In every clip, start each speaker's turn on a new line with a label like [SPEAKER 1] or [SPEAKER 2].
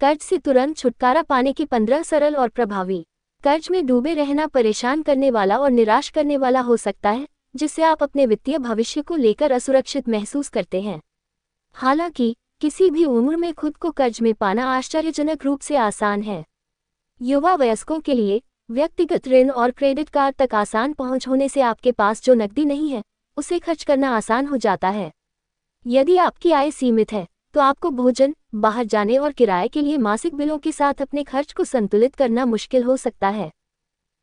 [SPEAKER 1] कर्ज से तुरंत छुटकारा पाने के 15 सरल और प्रभावी। कर्ज में डूबे रहना परेशान करने वाला और निराश करने वाला हो सकता है, जिससे आप अपने वित्तीय भविष्य को लेकर असुरक्षित महसूस करते हैं। हालांकि किसी भी उम्र में खुद को कर्ज में पाना आश्चर्यजनक रूप से आसान है। युवा वयस्कों के लिए व्यक्तिगत ऋण और क्रेडिट कार्ड तक आसान पहुंच होने से आपके पास जो नकदी नहीं है, उसे खर्च करना आसान हो जाता है। यदि आपकी आय सीमित है, तो आपको भोजन, बाहर जाने और किराए के लिए मासिक बिलों के साथ अपने खर्च को संतुलित करना मुश्किल हो सकता है।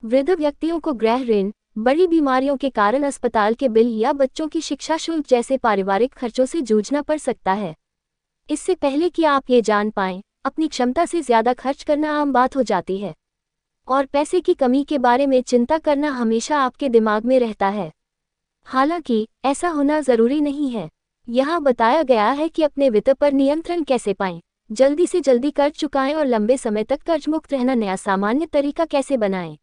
[SPEAKER 1] वृद्ध व्यक्तियों को गृह ऋण, बड़ी बीमारियों के कारण अस्पताल के बिल या बच्चों की शिक्षा शुल्क जैसे पारिवारिक खर्चों से जूझना पड़ सकता है। इससे पहले कि आप ये जान पाएं, अपनी क्षमता से ज्यादा खर्च करना आम बात हो जाती है, और पैसे की कमी के बारे में चिंता करना हमेशा आपके दिमाग में रहता है। हालांकि ऐसा होना जरूरी नहीं है। यहाँ बताया गया है कि अपने वित्त पर नियंत्रण कैसे पाएं, जल्दी से जल्दी कर्ज चुकाएं और लंबे समय तक कर्ज मुक्त रहना नया सामान्य तरीका कैसे बनाएं।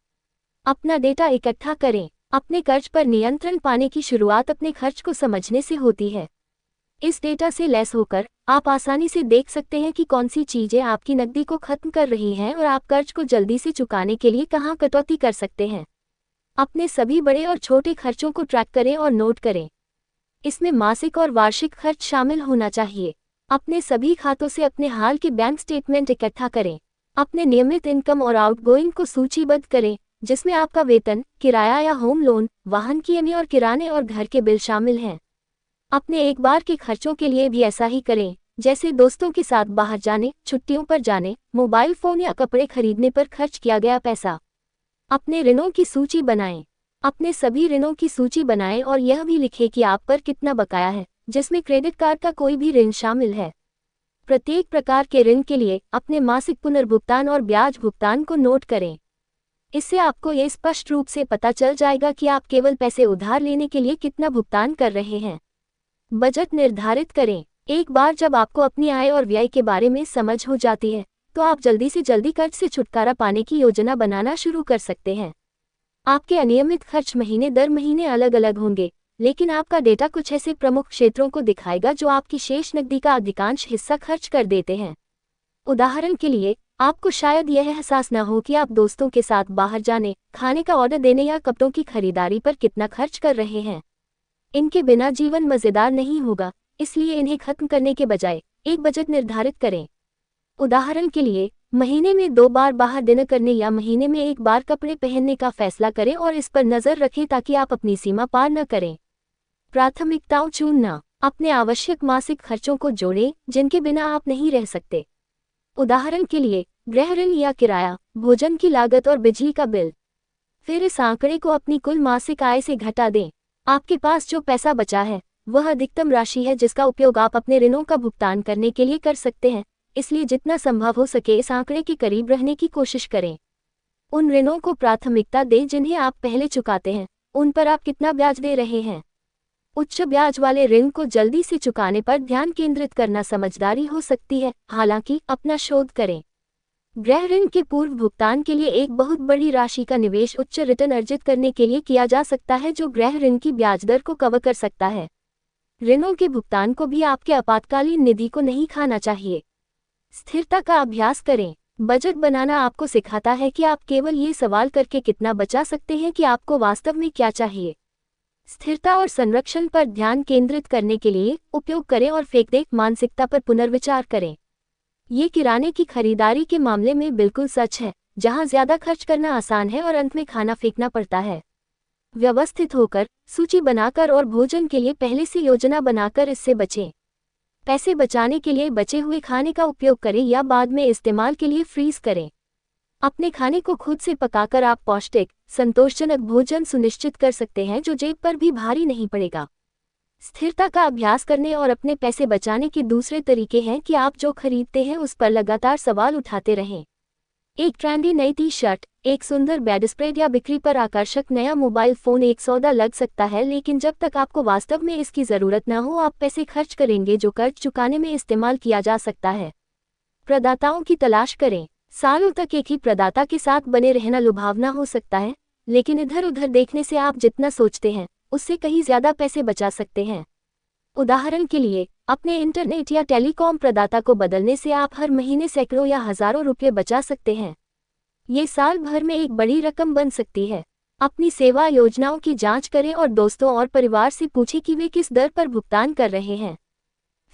[SPEAKER 1] अपना डेटा इकट्ठा करें। अपने कर्ज पर नियंत्रण पाने की शुरुआत अपने खर्च को समझने से होती है। इस डेटा से लैस होकर आप आसानी से देख सकते हैं कि कौन सी चीजें आपकी नकदी को खत्म कर रही हैं और आप कर्ज को जल्दी से चुकाने के लिए कहां कटौती कर सकते हैं। अपने सभी बड़े और छोटे खर्चों को ट्रैक करें और नोट करें। इसमें मासिक और वार्षिक खर्च शामिल होना चाहिए। अपने सभी खातों से अपने हाल के बैंक स्टेटमेंट इकट्ठा करें। अपने नियमित इनकम और आउटगोइंग को सूचीबद्ध करें, जिसमें आपका वेतन, किराया या होम लोन, वाहन की ईएमआई और किराने और घर के बिल शामिल हैं। अपने एक बार के खर्चों के लिए भी ऐसा ही करें, जैसे दोस्तों के साथ बाहर जाने, छुट्टियों पर जाने, मोबाइल फोन या कपड़े खरीदने पर खर्च किया गया पैसा। अपने ऋणों की सूची बनाएं। अपने सभी ऋणों की सूची बनाएं और यह भी लिखें कि आप पर कितना बकाया है, जिसमें क्रेडिट कार्ड का कोई भी ऋण शामिल है। प्रत्येक प्रकार के ऋण के लिए अपने मासिक पुनर्भुगतान और ब्याज भुगतान को नोट करें। इससे आपको ये स्पष्ट रूप से पता चल जाएगा कि आप केवल पैसे उधार लेने के लिए कितना भुगतान कर रहे हैं। बजट निर्धारित करें। एक बार जब आपको अपनी आय और व्यय के बारे में समझ हो जाती है, तो आप जल्दी से जल्दी कर्ज से छुटकारा पाने की योजना बनाना शुरू कर सकते हैं। आपके अनियमित खर्च महीने दर महीने अलग अलग होंगे, लेकिन आपका डेटा कुछ ऐसे प्रमुख क्षेत्रों को दिखाएगा जो आपकी शेष नकदी का अधिकांश हिस्सा खर्च कर देते हैं। उदाहरण के लिए, आपको शायद यह एहसास न हो कि आप दोस्तों के साथ बाहर जाने, खाने का ऑर्डर देने या कपड़ों की खरीदारी पर कितना खर्च कर रहे हैं। इनके बिना जीवन मजेदार नहीं होगा, इसलिए इन्हें खत्म करने के बजाय एक बजट निर्धारित करें। उदाहरण के लिए, महीने में 2 बार बाहर डिनर करने या महीने में 1 बार कपड़े पहनने का फैसला करें और इस पर नजर रखें ताकि आप अपनी सीमा पार न करें। प्राथमिकताओं चुनना। अपने आवश्यक मासिक खर्चों को जोड़ें जिनके बिना आप नहीं रह सकते। उदाहरण के लिए, गृह ऋण या किराया, भोजन की लागत और बिजली का बिल। फिर इस आंकड़े को अपनी कुल मासिक आय से घटा दें। आपके पास जो पैसा बचा है, वह अधिकतम राशि है जिसका उपयोग आप अपने ऋणों का भुगतान करने के लिए कर सकते हैं, इसलिए जितना संभव हो सके इस आंकड़े के करीब रहने की कोशिश करें। उन ऋणों को प्राथमिकता दें जिन्हें आप पहले चुकाते हैं, उन पर आप कितना ब्याज दे रहे हैं। उच्च ब्याज वाले ऋण को जल्दी से चुकाने पर ध्यान केंद्रित करना समझदारी हो सकती है, हालांकि अपना शोध करें। गृह ऋण के पूर्व भुगतान के लिए एक बहुत बड़ी राशि का निवेश उच्च रिटर्न अर्जित करने के लिए किया जा सकता है, जो गृह ऋण की ब्याज दर को कवर कर सकता है। ऋणों के भुगतान को भी आपके आपातकालीन निधि को नहीं खाना चाहिए। स्थिरता का अभ्यास करें। बजट बनाना आपको सिखाता है कि आप केवल ये सवाल करके कितना बचा सकते हैं कि आपको वास्तव में क्या चाहिए। स्थिरता और संरक्षण पर ध्यान केंद्रित करने के लिए उपयोग करें और फेंक-देख मानसिकता पर पुनर्विचार करें। ये किराने की खरीदारी के मामले में बिल्कुल सच है, जहां ज्यादा खर्च करना आसान है और अंत में खाना फेंकना पड़ता है। व्यवस्थित होकर, सूची बनाकर और भोजन के लिए पहले से योजना बनाकर इससे बचें। पैसे बचाने के लिए बचे हुए खाने का उपयोग करें या बाद में इस्तेमाल के लिए फ्रीज करें। अपने खाने को खुद से पकाकर आप पौष्टिक, संतोषजनक भोजन सुनिश्चित कर सकते हैं जो जेब पर भी भारी नहीं पड़ेगा। स्थिरता का अभ्यास करने और अपने पैसे बचाने के दूसरे तरीके हैं कि आप जो खरीदते हैं उस पर लगातार सवाल उठाते रहें। एक ट्रेंडी नई टी शर्ट, एक सुंदर बेडस्प्रेड या बिक्री पर आकर्षक नया मोबाइल फोन एक सौदा लग सकता है, लेकिन जब तक आपको वास्तव में इसकी जरूरत न हो आप पैसे खर्च करेंगे जो कर्ज चुकाने में इस्तेमाल किया जा सकता है। प्रदाताओं की तलाश करें। सालों तक एक ही प्रदाता के साथ बने रहना लुभावना हो सकता है, लेकिन इधर उधर देखने से आप जितना सोचते हैं उससे कहीं ज्यादा पैसे बचा सकते हैं। उदाहरण के लिए, अपने इंटरनेट या टेलीकॉम प्रदाता को बदलने से आप हर महीने सैकड़ों या हजारों रुपये बचा सकते हैं। ये साल भर में एक बड़ी रकम बन सकती है। अपनी सेवा योजनाओं की जांच करें और दोस्तों और परिवार से पूछें कि वे किस दर पर भुगतान कर रहे हैं।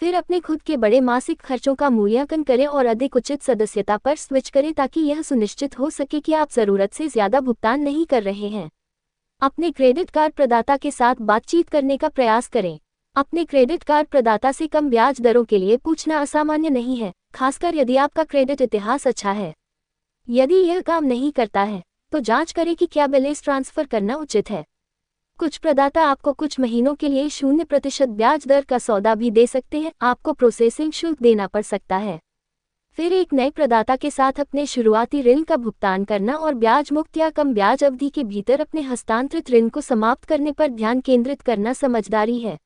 [SPEAKER 1] फिर अपने खुद के बड़े मासिक खर्चों का मूल्यांकन करें और अधिक उचित सदस्यता पर स्विच करें ताकि यह सुनिश्चित हो सके कि आप ज़रूरत से ज़्यादा भुगतान नहीं कर रहे हैं। अपने क्रेडिट कार्ड प्रदाता के साथ बातचीत करने का प्रयास करें। अपने क्रेडिट कार्ड प्रदाता से कम ब्याज दरों के लिए पूछना असामान्य नहीं है, खासकर यदि आपका क्रेडिट इतिहास अच्छा है। यदि यह काम नहीं करता है तो जांच करें कि क्या बैलेंस ट्रांसफर करना उचित है। कुछ प्रदाता आपको कुछ महीनों के लिए 0% ब्याज दर का सौदा भी दे सकते हैं, आपको प्रोसेसिंग शुल्क देना पड़ सकता है। फिर एक नए प्रदाता के साथ अपने शुरुआती ऋण का भुगतान करना और ब्याज मुक्त या कम ब्याज अवधि के भीतर अपने हस्तांतरित ऋण को समाप्त करने पर ध्यान केंद्रित करना समझदारी है।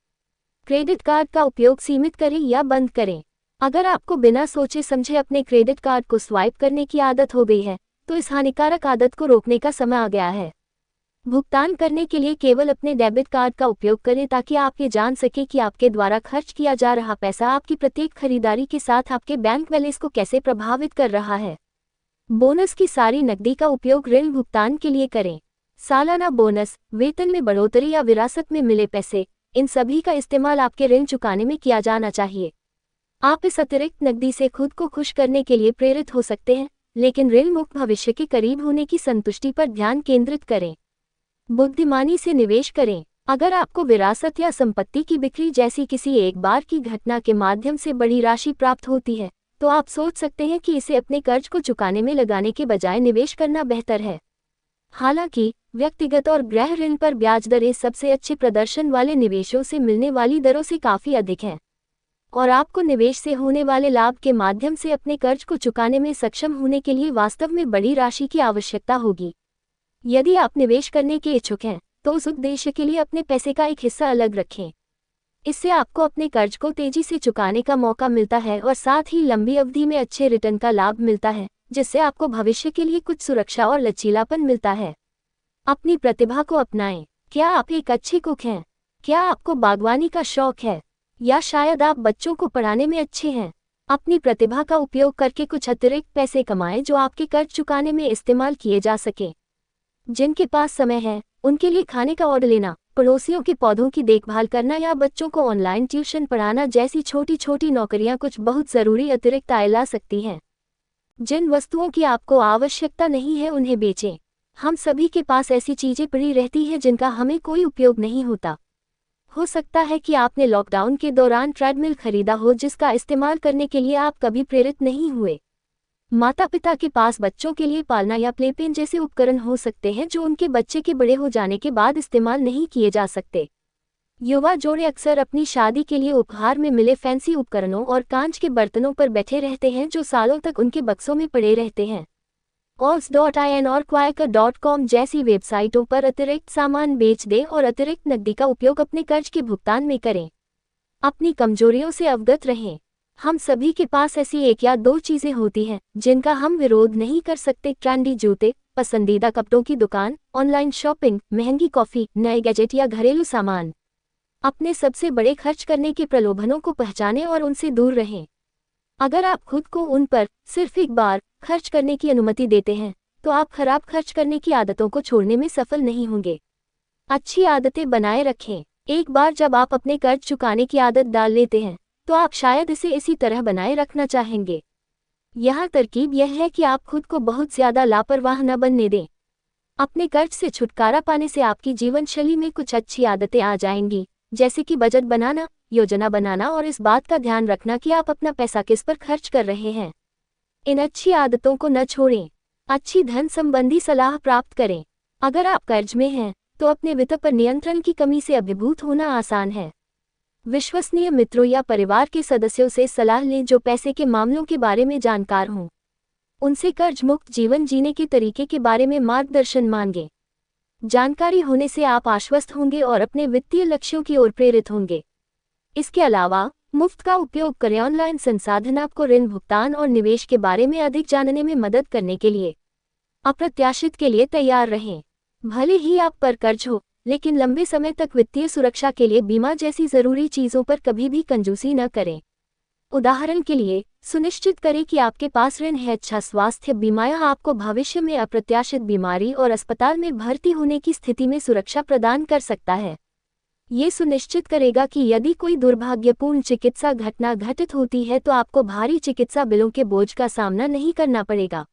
[SPEAKER 1] क्रेडिट कार्ड का उपयोग सीमित करें या बंद करें। अगर आपको बिना सोचे समझे अपने क्रेडिट कार्ड को स्वाइप करने की आदत हो गई है तो इस हानिकारक आदत को रोकने का समय आ गया है। भुगतान करने के लिए केवल अपने डेबिट कार्ड का उपयोग करें ताकि आप ये जान सकें कि आपके द्वारा खर्च किया जा रहा पैसा आपकी प्रत्येक खरीदारी के साथ आपके बैंक बैलेंस को कैसे प्रभावित कर रहा है। बोनस की सारी नकदी का उपयोग ऋण भुगतान के लिए करें। सालाना बोनस, वेतन में बढ़ोतरी या विरासत में मिले पैसे, इन सभी का इस्तेमाल आपके ऋण चुकाने में किया जाना चाहिए। आप इस अतिरिक्त नकदी से खुद को खुश करने के लिए प्रेरित हो सकते हैं, लेकिन ऋण मुक्त भविष्य के करीब होने की संतुष्टि पर ध्यान केंद्रित करें। बुद्धिमानी से निवेश करें। अगर आपको विरासत या संपत्ति की बिक्री जैसी किसी एक बार की घटना के माध्यम से बड़ी राशि प्राप्त होती है तो आप सोच सकते हैं कि इसे अपने कर्ज को चुकाने में लगाने के बजाय निवेश करना बेहतर है। हालांकि व्यक्तिगत और गृह ऋण पर ब्याज दरें सबसे अच्छे प्रदर्शन वाले निवेशों से मिलने वाली दरों से काफ़ी अधिक हैं और आपको निवेश से होने वाले लाभ के माध्यम से अपने कर्ज को चुकाने में सक्षम होने के लिए वास्तव में बड़ी राशि की आवश्यकता होगी। यदि आप निवेश करने के इच्छुक हैं तो उस उद्देश्य के लिए अपने पैसे का एक हिस्सा अलग रखें। इससे आपको अपने कर्ज को तेजी से चुकाने का मौका मिलता है और साथ ही लंबी अवधि में अच्छे रिटर्न का लाभ मिलता है, जिससे आपको भविष्य के लिए कुछ सुरक्षा और लचीलापन मिलता है। अपनी प्रतिभा को अपनाएं। क्या आप एक अच्छे कुक हैं? क्या आपको बागवानी का शौक है? या शायद आप बच्चों को पढ़ाने में अच्छे हैं? अपनी प्रतिभा का उपयोग करके कुछ अतिरिक्त पैसे कमाएं जो आपके कर्ज चुकाने में इस्तेमाल किए जा सके। जिनके पास समय है उनके लिए खाने का ऑर्डर लेना, पड़ोसियों के पौधों की देखभाल करना या बच्चों को ऑनलाइन ट्यूशन पढ़ाना जैसी छोटी छोटी नौकरियां कुछ बहुत ज़रूरी अतिरिक्त आय ला सकती हैं। जिन वस्तुओं की आपको आवश्यकता नहीं है उन्हें बेचें। हम सभी के पास ऐसी चीज़ें पड़ी रहती हैं जिनका हमें कोई उपयोग नहीं होता। हो सकता है कि आपने लॉकडाउन के दौरान ट्रेडमिल खरीदा हो जिसका इस्तेमाल करने के लिए आप कभी प्रेरित नहीं हुए। माता पिता के पास बच्चों के लिए पालना या प्लेपेन जैसे उपकरण हो सकते हैं जो उनके बच्चे के बड़े हो जाने के बाद इस्तेमाल नहीं किए जा सकते। युवा जोड़े अक्सर अपनी शादी के लिए उपहार में मिले फैंसी उपकरणों और कांच के बर्तनों पर बैठे रहते हैं जो सालों तक उनके बक्सों में पड़े रहते हैं। Alls.in और Quaker.com जैसी वेबसाइटों पर अतिरिक्त सामान बेच दें और अतिरिक्त नकदी का उपयोग अपने कर्ज के भुगतान में करें। अपनी कमजोरियों से अवगत रहें। हम सभी के पास ऐसी एक या दो चीज़ें होती हैं जिनका हम विरोध नहीं कर सकते। ट्रेंडी जूते, पसंदीदा कपड़ों की दुकान, ऑनलाइन शॉपिंग, महंगी कॉफ़ी, नए गैजेट या घरेलू सामान। अपने सबसे बड़े खर्च करने के प्रलोभनों को पहचानें और उनसे दूर रहें। अगर आप खुद को उन पर सिर्फ एक बार खर्च करने की अनुमति देते हैं तो आप खराब खर्च करने की आदतों को छोड़ने में सफल नहीं होंगे। अच्छी आदतें बनाए रखें। एक बार जब आप अपने कर्ज चुकाने की आदत डाल लेते हैं तो आप शायद इसे इसी तरह बनाए रखना चाहेंगे। यहाँ तरकीब यह है कि आप खुद को बहुत ज़्यादा लापरवाह न बनने दें। अपने कर्ज से छुटकारा पाने से आपकी जीवन शैली में कुछ अच्छी आदतें आ जाएंगी, जैसे कि बजट बनाना, योजना बनाना और इस बात का ध्यान रखना कि आप अपना पैसा किस पर खर्च कर रहे हैं। इन अच्छी आदतों को न छोड़ें। अच्छी धन संबंधी सलाह प्राप्त करें। अगर आप कर्ज में हैं तो अपने वित्त पर नियंत्रण की कमी से अभिभूत होना आसान है। विश्वसनीय मित्रों या परिवार के सदस्यों से सलाह लें जो पैसे के मामलों के बारे में जानकार हों। उनसे कर्ज मुक्त जीवन जीने के तरीके के बारे में मार्गदर्शन मांगें। जानकारी होने से आप आश्वस्त होंगे और अपने वित्तीय लक्ष्यों की ओर प्रेरित होंगे। इसके अलावा मुफ्त का उपयोग करें। ऑनलाइन संसाधन आपको ऋण भुगतान और निवेश के बारे में अधिक जानने में मदद करने के लिए अप्रत्याशित के लिए तैयार रहें। भले ही आप पर कर्ज हो, लेकिन लंबे समय तक वित्तीय सुरक्षा के लिए बीमा जैसी जरूरी चीजों पर कभी भी कंजूसी न करें। उदाहरण के लिए, सुनिश्चित करें कि आपके पास ऋण है। अच्छा स्वास्थ्य बीमा यह आपको भविष्य में अप्रत्याशित बीमारी और अस्पताल में भर्ती होने की स्थिति में सुरक्षा प्रदान कर सकता है। ये सुनिश्चित करेगा कि यदि कोई दुर्भाग्यपूर्ण चिकित्सा घटना घटित होती है तो आपको भारी चिकित्सा बिलों के बोझ का सामना नहीं करना पड़ेगा।